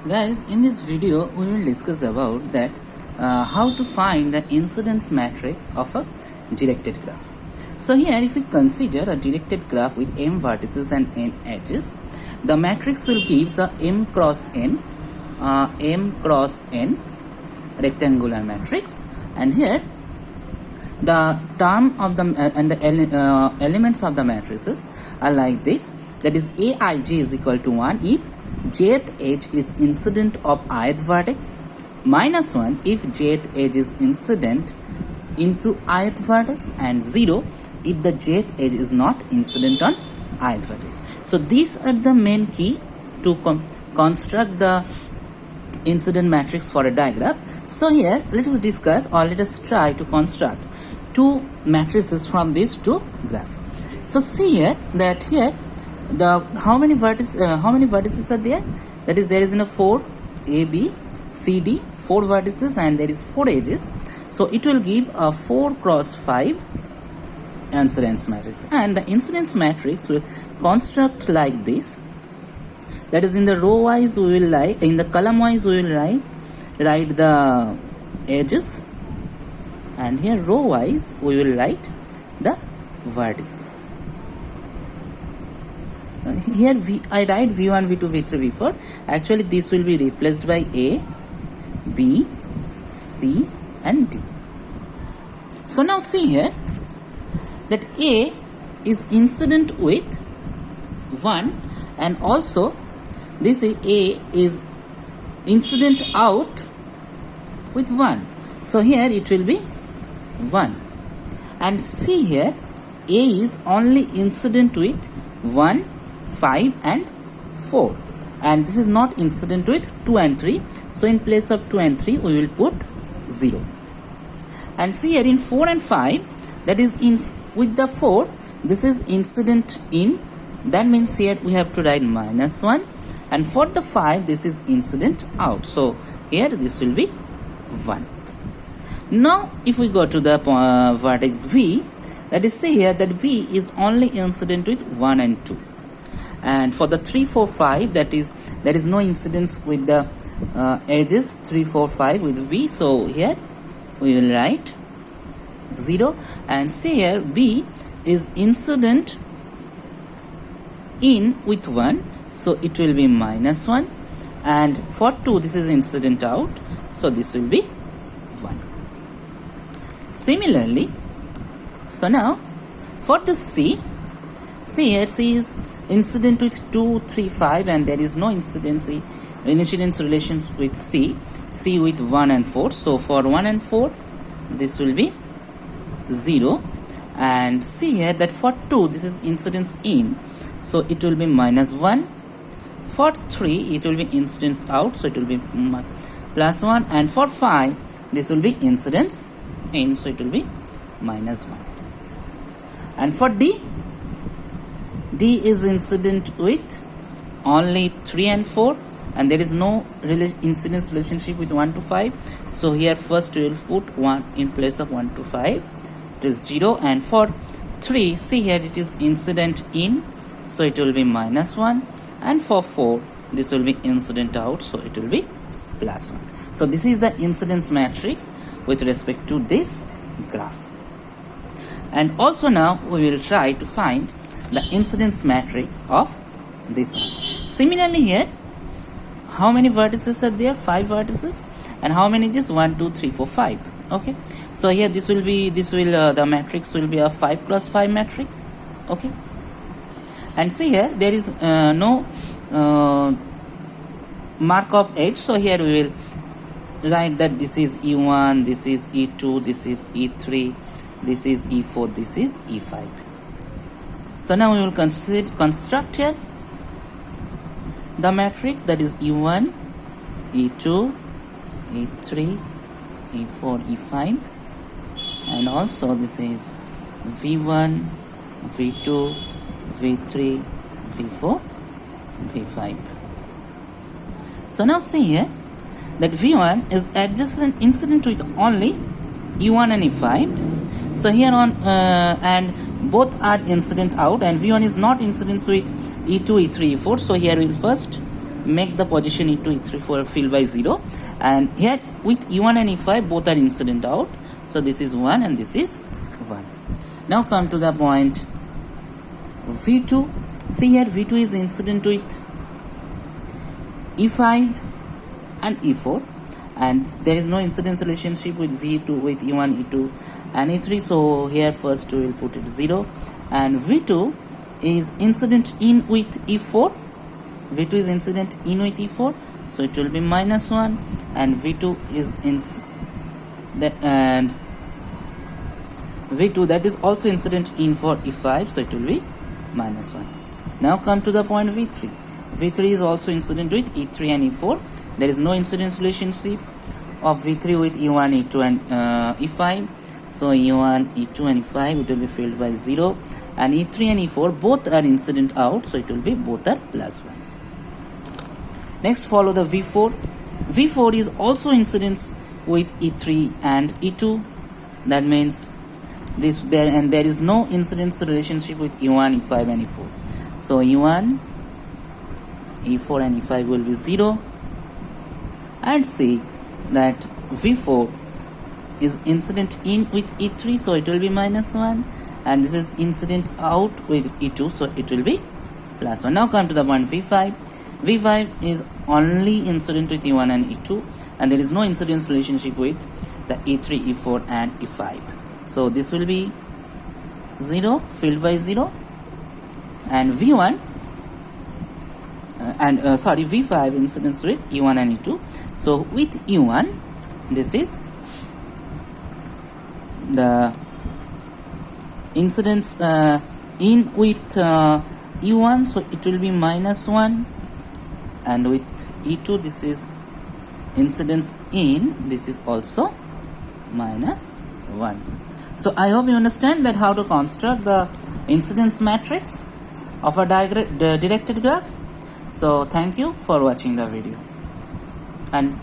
Guys, in this video we will discuss about that how to find the incidence matrix of a directed graph. So here if we consider a directed graph with m vertices and n edges, the matrix will give a m cross n rectangular matrix, and here the term of the and the elements of the matrices are like this, that is aij is equal to 1 if jth edge is incident of ith vertex, minus 1 if jth edge is incident into ith vertex, and 0 if the jth edge is not incident on ith vertex. So these are the main key to construct the incident matrix for a diagram. So here let us discuss, or let us try to construct two matrices from these two graphs. So see here that here the how many vertices are there? That is, there is 4 a b c d, 4 vertices, and there is 4 edges. So it will give a 4 cross 5 incidence matrix, and the incidence matrix will construct like this. That is, in the row wise we will in the column wise we will write the edges, and here row wise we will write the vertices. Here I write v1, v2, v3, v4. Actually this will be replaced by a, b, c and d. So now see here that a is incident with 1, and also this a is incident out with 1. So here it will be 1. And see here a is only incident with 1, 5 and 4, and this is not incident with 2 and 3. So in place of 2 and 3 we will put 0. And see here in 4 and 5, that is in with the 4 this is incident in, that means here we have to write minus 1, and for the 5 this is incident out. So here this will be 1. Now if we go to the vertex v, that is, say here that b is only incident with 1 and 2, and for the 3, 4, 5, that is, there is no incidence with the edges 3, 4, 5 with v. So here we will write 0, and say here b is incident in with 1, so it will be minus 1, and for 2 this is incident out, so this will be 1. Similarly, so now for the c, see here c is incident with 2, 3, 5, and there is no incidence relations with c with 1 and 4. So for 1 and 4 this will be 0, and see here that for 2 this is incidence in, so it will be minus 1. For 3 it will be incidence out, so it will be plus 1, and for 5 this will be incidence in, so it will be minus 1. And for d is incident with only 3 and 4, and there is no incidence relationship with 1 to 5. So here first we will put 1 in place of 1 to 5, it is 0. And for 3, see here it is incident in, so it will be minus 1, and for 4 this will be incident out, so it will be plus 1. So this is the incidence matrix with respect to this graph. And also now we will try to find the incidence matrix of this one. Similarly here, how many vertices are there? 5 vertices. And how many this? 1, 2, 3, 4, 5. Okay, so here the matrix will be a 5 cross 5 matrix. Okay, and see here there is no mark of edge, so here we will write that this is e1, this is e2, this is e3, this is e4, this is e5. So now we will construct here the matrix, that is e1, e2, e3, e4, e5, and also this is v1, v2, v3, v4, v5. So now see here that v1 is adjacent incident with only e1 and e5. So here on and both are incident out, and v1 is not incident with e2, e3, e4. So here we'll first make the position E2, E3 for filled by 0, and here with E1 and E5 both are incident out, so this is 1 and this is 1. Now come to the point V2. See here, V2 is incident with E5 and E4, and there is no incidence relationship with V2 with E1, E2 and E3, so here first we will put it 0. And V2 is incident in with E4. V2 is incident in with E4, so it will be -1, and V2 is and V2 that is also incident in for E5, so it will be -1. Now come to the point V3. V3 is also incident with E3 and E4. There is no incidence relationship of V3 with E1, E2 and E5, so E1, E2 and E5 it will be filled by 0, and E3 and E4 both are incident out, so it will be both are +1. Next follow the V4. V4 is also incidence with E3 and E2. That means there is no incidence relationship with E1, E5 and E4. So E1, E4 and E5 will be 0. And see that V4 is incident in with E3, so it will be -1, and this is incident out with E2, so it will be +1. Now come to the point V5. V5 is only incident with E1 and E2, and there is no incidence relationship with the E3, E4 and E5. So this will be 0, filled by 0, and V1 V5 incidence with E1 and E2. So with E1, this is the incidence in with E1, so it will be -1, and with E2 this is incidence in, this is also -1. So I hope you understand that how to construct the incidence matrix of a directed graph. So thank you for watching the video, and